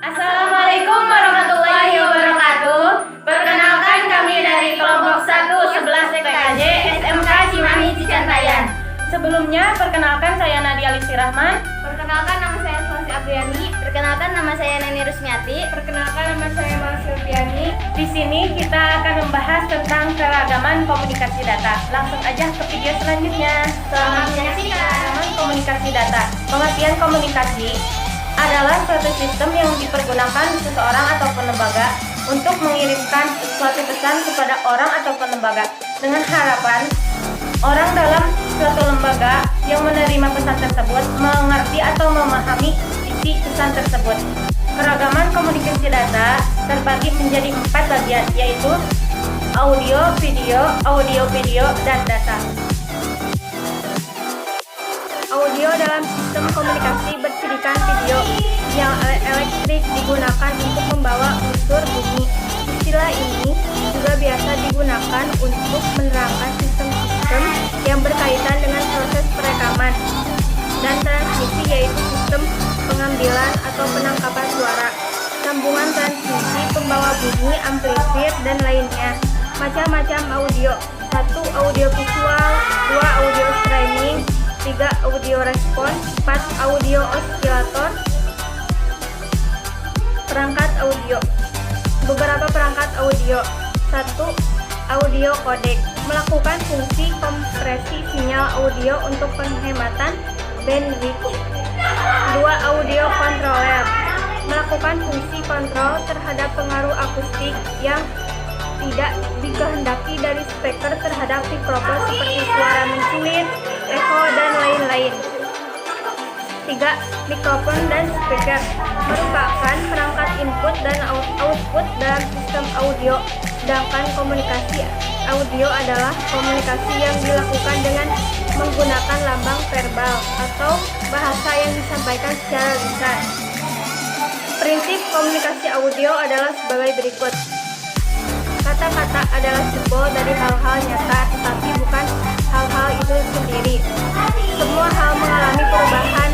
Assalamualaikum warahmatullahi wabarakatuh. Perkenalkan kami dari kelompok 111 TKJ SMK Cimahi Cicantayan. Sebelumnya, perkenalkan saya Nadia Lisi Rahman. Perkenalkan nama saya Sulasi Apriani. Perkenalkan nama saya Neni Rusmiati. Perkenalkan nama saya Mal Silviani. Di sini kita akan membahas tentang keragaman komunikasi data. Langsung aja ke video selanjutnya. Selamat menyaksikan. Keragaman komunikasi data. Pengertian komunikasi adalah suatu sistem yang dipergunakan seseorang ataupun lembaga untuk mengirimkan suatu pesan kepada orang ataupun lembaga dengan harapan orang dalam suatu lembaga yang menerima pesan tersebut mengerti atau memahami isi pesan tersebut. Keragaman komunikasi data terbagi menjadi 4 bagian, yaitu audio, video, dan data. Audio dalam sistem komunikasi bercirikan video. Sinyal elektrik digunakan untuk membawa unsur bunyi. Istilah ini juga biasa digunakan untuk menerangkan sistem-sistem yang berkaitan dengan proses perekaman dan transmisi, yaitu sistem pengambilan atau penangkapan suara, sambungan transmisi, pembawa bunyi, amplifier, dan lainnya. Macam-macam audio: 1. Audio visual, 2. Audio streaming, 3. Audio respon, 4. Audio osilator. Perangkat audio. Beberapa perangkat audio. 1. Audio codec, melakukan fungsi kompresi sinyal audio untuk penghematan bandwidth. 2. Audio controller, melakukan fungsi kontrol terhadap pengaruh akustik yang tidak dikehendaki dari speaker terhadap mikrofon seperti suara mencuit, echo, dan lain-lain. 3. Mikrofon dan speaker merupakan perangkat input dan output dalam sistem audio, sedangkan komunikasi audio adalah komunikasi yang dilakukan dengan menggunakan lambang verbal atau bahasa yang disampaikan secara lisan. Prinsip komunikasi audio adalah sebagai berikut. Kata-kata adalah simbol dari hal-hal nyata, tetapi bukan hal-hal itu sendiri. Semua hal mengalami perubahan.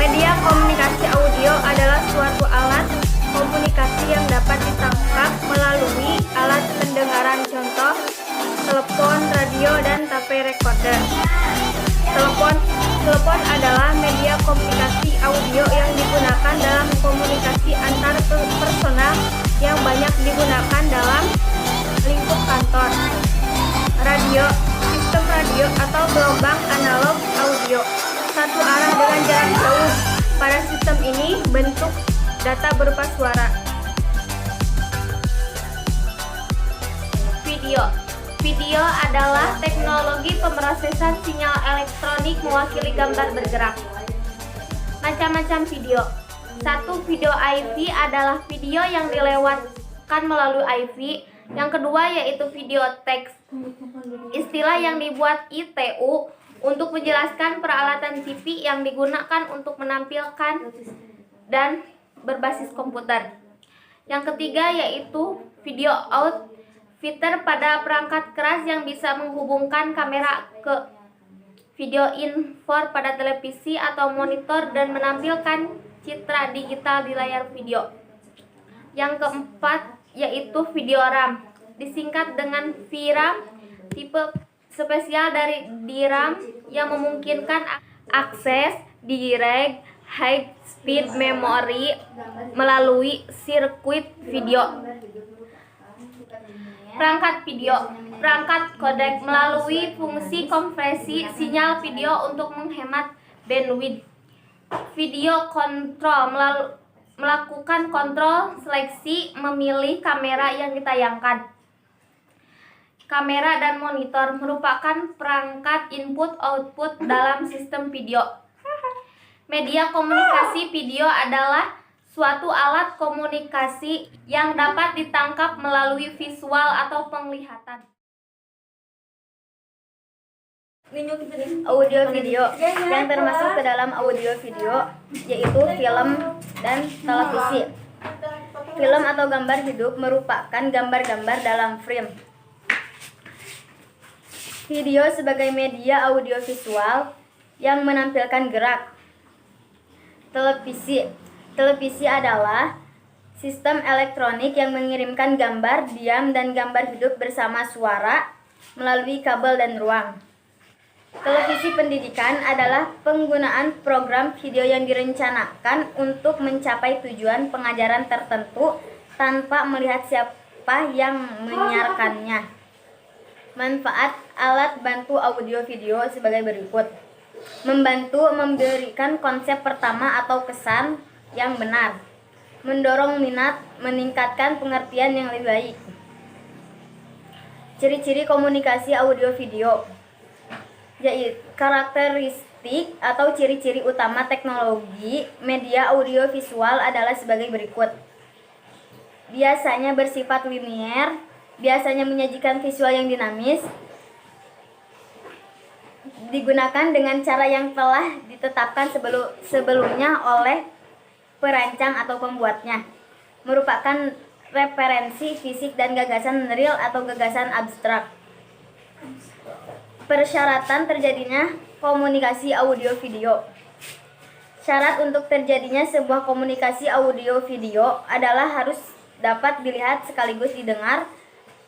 Media komunikasi audio adalah suatu alat komunikasi yang dapat ditangkap melalui alat pendengaran, contoh telepon, radio, dan tape recorder. Telepon adalah media komunikasi audio yang digunakan dalam komunikasi antar personal yang banyak digunakan dalam lingkup kantor. Radio, sistem radio atau gelombang analog audio, satu arah dengan jarak jauh. Pada sistem ini, bentuk data berupa suara. Video adalah teknologi pemrosesan sinyal elektronik mewakili gambar bergerak. Macam-macam video. 1. Video AV adalah video yang dilewatkan melalui AV. Yang kedua yaitu video teks, istilah yang dibuat ITU untuk menjelaskan peralatan TV yang digunakan untuk menampilkan dan berbasis komputer. Yang ketiga yaitu video out, fitur pada perangkat keras yang bisa menghubungkan kamera ke video in pada televisi atau monitor dan menampilkan citra digital di layar video. Yang keempat yaitu video RAM, disingkat dengan VRAM, tipe spesial dari DRAM yang memungkinkan akses direct high speed memory melalui sirkuit video. Perangkat codec melalui fungsi kompresi sinyal video untuk menghemat bandwidth. Video control melakukan kontrol seleksi memilih kamera yang ditayangkan. Kamera dan monitor merupakan perangkat input-output dalam sistem video. Media komunikasi video adalah suatu alat komunikasi yang dapat ditangkap melalui visual atau penglihatan. Audio video yang termasuk ke dalam audio video yaitu film dan televisi. Film atau gambar hidup merupakan gambar-gambar dalam frame. Video sebagai media audiovisual yang menampilkan gerak. Televisi Televisi adalah sistem elektronik yang mengirimkan gambar diam dan gambar hidup bersama suara melalui kabel dan ruang. Televisi pendidikan adalah penggunaan program video yang direncanakan untuk mencapai tujuan pengajaran tertentu tanpa melihat siapa yang menyiarkannya. Manfaat alat bantu audio video sebagai berikut. Membantu memberikan konsep pertama atau kesan yang benar. Mendorong minat, meningkatkan pengertian yang lebih baik. Ciri-ciri komunikasi audio video, yaitu karakteristik atau ciri-ciri utama teknologi media audio visual adalah sebagai berikut. Biasanya bersifat linier, biasanya menyajikan visual yang dinamis, digunakan dengan cara yang telah ditetapkan sebelumnya oleh perancang atau pembuatnya, merupakan referensi fisik dan gagasan real atau gagasan abstrak. Persyaratan terjadinya komunikasi audio video. Syarat untuk terjadinya sebuah komunikasi audio video adalah harus dapat dilihat sekaligus didengar.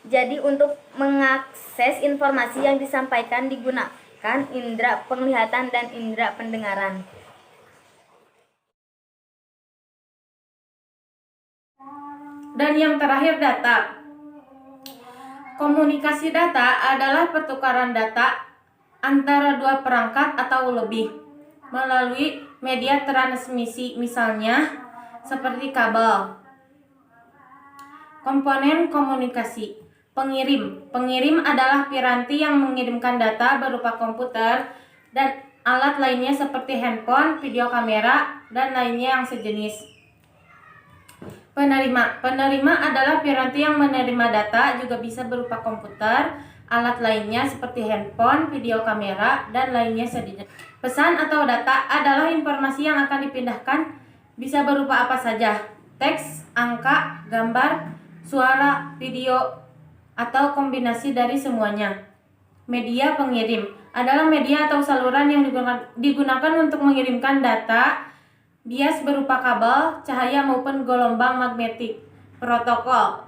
Jadi untuk mengakses informasi yang disampaikan digunakan indera penglihatan dan indera pendengaran. Dan yang terakhir, data. Komunikasi data adalah pertukaran data antara dua perangkat atau lebih melalui media transmisi, misalnya seperti kabel. Komponen komunikasi. Pengirim adalah piranti yang mengirimkan data berupa komputer dan alat lainnya seperti handphone, video kamera, dan lainnya yang sejenis. Penerima adalah piranti yang menerima data, juga bisa berupa komputer, alat lainnya seperti handphone, video kamera, dan lainnya sejenis. Pesan atau data adalah informasi yang akan dipindahkan, bisa berupa apa saja: teks, angka, gambar, suara, video, atau kombinasi dari semuanya. Media pengirim adalah media atau saluran yang digunakan untuk mengirimkan data, bias berupa kabel, cahaya maupun gelombang magnetik. Protokol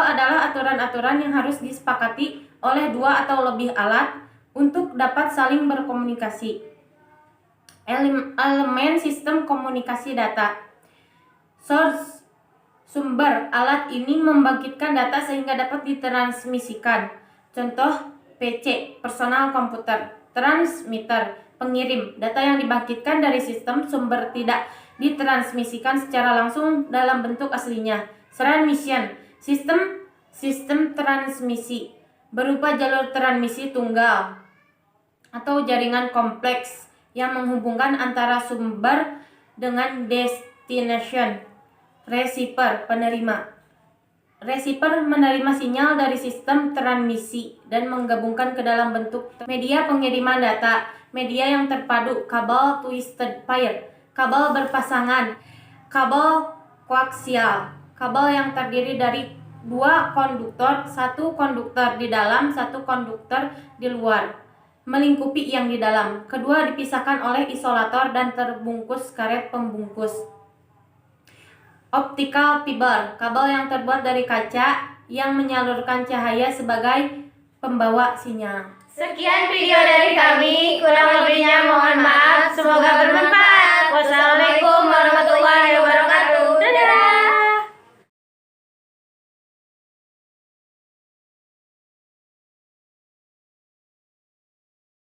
adalah aturan-aturan yang harus disepakati oleh dua atau lebih alat untuk dapat saling berkomunikasi. Elemen sistem komunikasi data. Source, sumber alat ini membangkitkan data sehingga dapat ditransmisikan. Contoh PC, personal komputer. Transmitter, pengirim, data yang dibangkitkan dari sistem sumber tidak ditransmisikan secara langsung dalam bentuk aslinya. Transmission, sistem transmisi, berupa jalur transmisi tunggal atau jaringan kompleks yang menghubungkan antara sumber dengan destination. Receiver, penerima. Receiver menerima sinyal dari sistem transmisi dan menggabungkan ke dalam bentuk media pengiriman data. Media yang terpadu, kabel twisted pair, kabel berpasangan, kabel koaksial, kabel yang terdiri dari dua konduktor, satu konduktor di dalam, satu konduktor di luar, melingkupi yang di dalam. Kedua dipisahkan oleh isolator dan terbungkus karet pembungkus. Optical fiber, kabel yang terbuat dari kaca yang menyalurkan cahaya sebagai pembawa sinyal. Sekian video dari kami, kurang lebihnya mohon maaf.